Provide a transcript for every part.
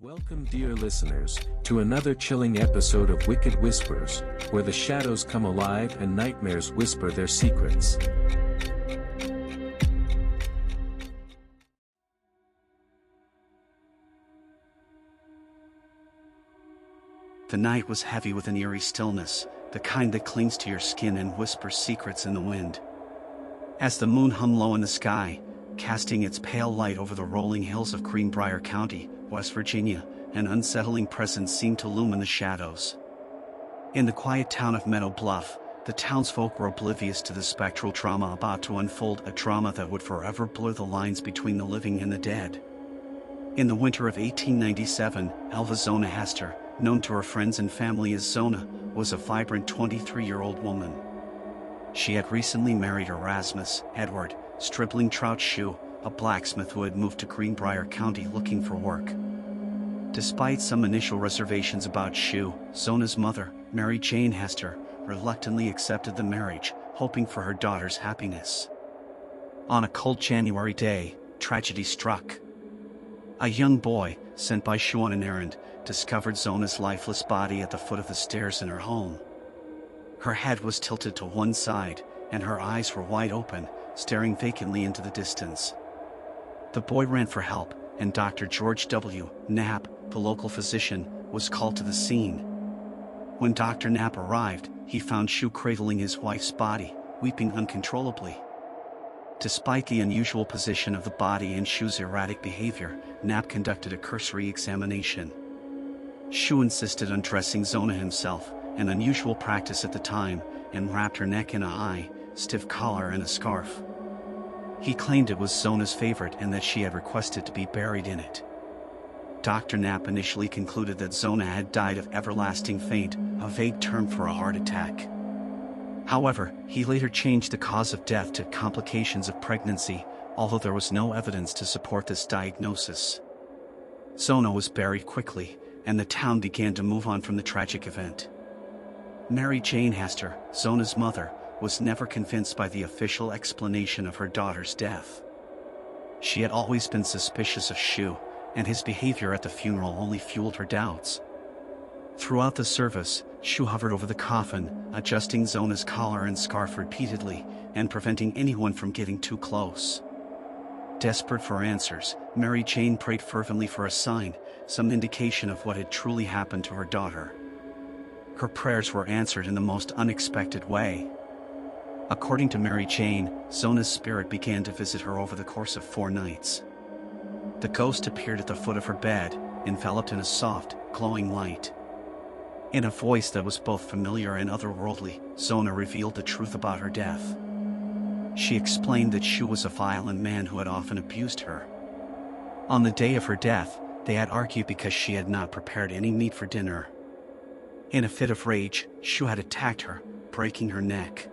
Welcome, dear listeners, to another chilling episode of Wicked Whispers, where the shadows come alive and nightmares whisper their secrets. The night was heavy with an eerie stillness, the kind that clings to your skin and whispers secrets in the wind. As the moon hung low in the sky, casting its pale light over the rolling hills of Greenbrier County, West Virginia, an unsettling presence seemed to loom in the shadows. In the quiet town of Meadow Bluff, the townsfolk were oblivious to the spectral drama about to unfold, a drama that would forever blur the lines between the living and the dead. In the winter of 1897, Zona Heaster, known to her friends and family as Zona, was a vibrant 23-year-old woman. She had recently married Erasmus Edward Stripling Trout Shue, a blacksmith who had moved to Greenbrier County looking for work. Despite some initial reservations about Shue, Zona's mother, Mary Jane Heaster, reluctantly accepted the marriage, hoping for her daughter's happiness. On a cold January day, tragedy struck. A young boy, sent by Shue on an errand, discovered Zona's lifeless body at the foot of the stairs in her home. Her head was tilted to one side, and her eyes were wide open, staring vacantly into the distance. The boy ran for help, and Dr. George W. Knapp, the local physician, was called to the scene. When Dr. Knapp arrived, he found Shue cradling his wife's body, weeping uncontrollably. Despite the unusual position of the body and Shue's erratic behavior, Knapp conducted a cursory examination. Shue insisted on dressing Zona himself, an unusual practice at the time, and wrapped her neck in a high, stiff collar and a scarf. He claimed it was Zona's favorite and that she had requested to be buried in it. Dr. Knapp initially concluded that Zona had died of everlasting faint, a vague term for a heart attack. However, he later changed the cause of death to complications of pregnancy, although there was no evidence to support this diagnosis. Zona was buried quickly, and the town began to move on from the tragic event. Mary Jane Heaster, Zona's mother, was never convinced by the official explanation of her daughter's death. She had always been suspicious of Shue, and his behavior at the funeral only fueled her doubts. Throughout the service, Shue hovered over the coffin, adjusting Zona's collar and scarf repeatedly, and preventing anyone from getting too close. Desperate for answers, Mary Jane prayed fervently for a sign, some indication of what had truly happened to her daughter. Her prayers were answered in the most unexpected way. According to Mary Jane, Zona's spirit began to visit her over the course of 4 nights. The ghost appeared at the foot of her bed, enveloped in a soft, glowing light. In a voice that was both familiar and otherworldly, Zona revealed the truth about her death. She explained that Shue was a violent man who had often abused her. On the day of her death, they had argued because she had not prepared any meat for dinner. In a fit of rage, Shue had attacked her, breaking her neck.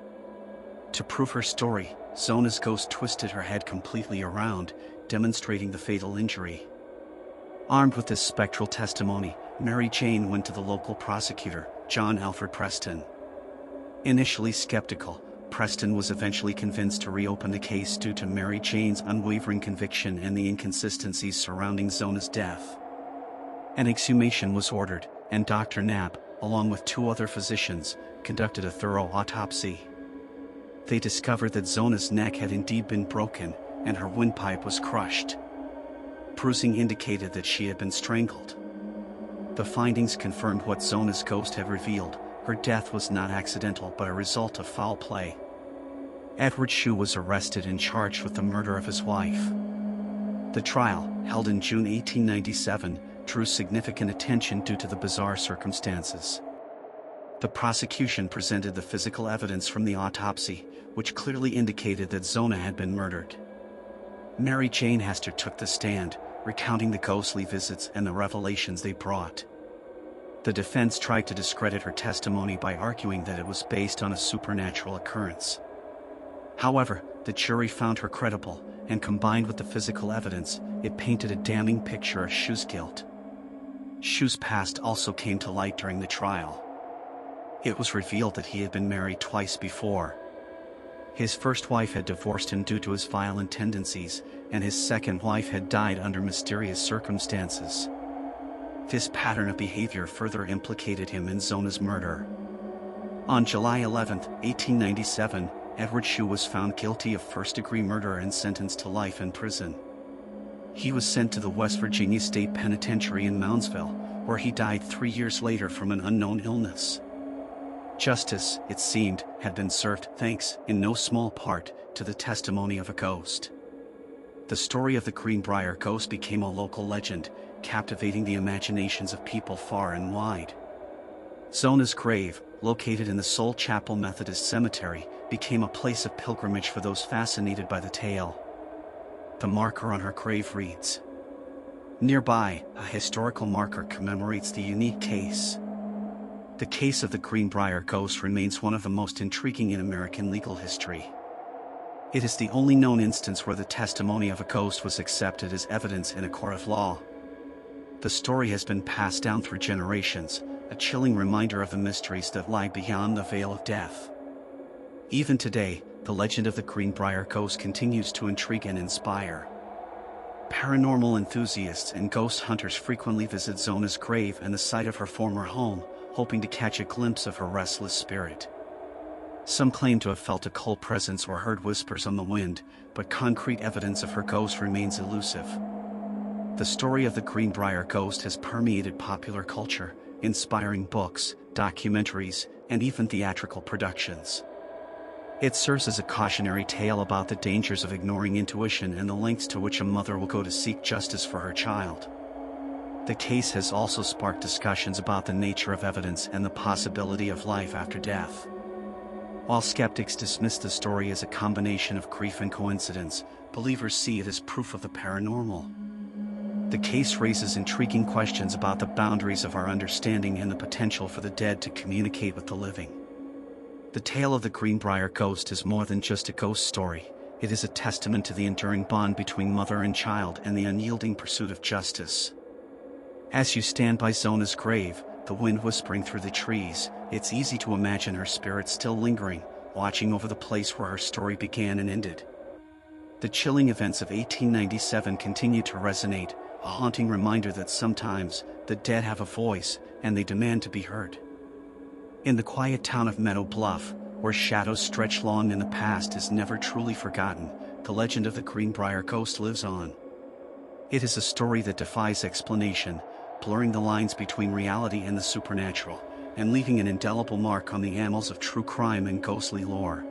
To prove her story, Zona's ghost twisted her head completely around, demonstrating the fatal injury. Armed with this spectral testimony, Mary Jane went to the local prosecutor, John Alfred Preston. Initially skeptical, Preston was eventually convinced to reopen the case due to Mary Jane's unwavering conviction and the inconsistencies surrounding Zona's death. An exhumation was ordered, and Dr. Knapp, along with 2 other physicians, conducted a thorough autopsy. They discovered that Zona's neck had indeed been broken, and her windpipe was crushed. Bruising indicated that she had been strangled. The findings confirmed what Zona's ghost had revealed: her death was not accidental but a result of foul play. Edward Shue was arrested and charged with the murder of his wife. The trial, held in June 1897, drew significant attention due to the bizarre circumstances. The prosecution presented the physical evidence from the autopsy, which clearly indicated that Zona had been murdered. Mary Jane Heaster took the stand, recounting the ghostly visits and the revelations they brought. The defense tried to discredit her testimony by arguing that it was based on a supernatural occurrence. However, the jury found her credible, and combined with the physical evidence, it painted a damning picture of Shue's guilt. Shue's past also came to light during the trial. It was revealed that he had been married twice before. His first wife had divorced him due to his violent tendencies, and his second wife had died under mysterious circumstances. This pattern of behavior further implicated him in Zona's murder. On July 11, 1897, Edward Shue was found guilty of first-degree murder and sentenced to life in prison. He was sent to the West Virginia State Penitentiary in Moundsville, where he died 3 years later from an unknown illness. Justice, it seemed, had been served thanks, in no small part, to the testimony of a ghost. The story of the Greenbrier Ghost became a local legend, captivating the imaginations of people far and wide. Zona's grave, located in the Soul Chapel Methodist Cemetery, became a place of pilgrimage for those fascinated by the tale. The marker on her grave reads. Nearby, a historical marker commemorates the unique case. The case of the Greenbrier Ghost remains one of the most intriguing in American legal history. It is the only known instance where the testimony of a ghost was accepted as evidence in a court of law. The story has been passed down through generations, a chilling reminder of the mysteries that lie beyond the veil of death. Even today, the legend of the Greenbrier Ghost continues to intrigue and inspire. Paranormal enthusiasts and ghost hunters frequently visit Zona's grave and the site of her former home, hoping to catch a glimpse of her restless spirit. Some claim to have felt a occult presence or heard whispers on the wind, but concrete evidence of her ghost remains elusive. The story of the Greenbrier Ghost has permeated popular culture, inspiring books, documentaries, and even theatrical productions. It serves as a cautionary tale about the dangers of ignoring intuition and the lengths to which a mother will go to seek justice for her child. The case has also sparked discussions about the nature of evidence and the possibility of life after death. While skeptics dismiss the story as a combination of grief and coincidence, believers see it as proof of the paranormal. The case raises intriguing questions about the boundaries of our understanding and the potential for the dead to communicate with the living. The tale of the Greenbrier Ghost is more than just a ghost story. It is a testament to the enduring bond between mother and child and the unyielding pursuit of justice. As you stand by Zona's grave, the wind whispering through the trees, it's easy to imagine her spirit still lingering, watching over the place where her story began and ended. The chilling events of 1897 continue to resonate, a haunting reminder that sometimes the dead have a voice and they demand to be heard. In the quiet town of Meadow Bluff, where shadows stretch long and the past is never truly forgotten, the legend of the Greenbrier Ghost lives on. It is a story that defies explanation, blurring the lines between reality and the supernatural, and leaving an indelible mark on the annals of true crime and ghostly lore.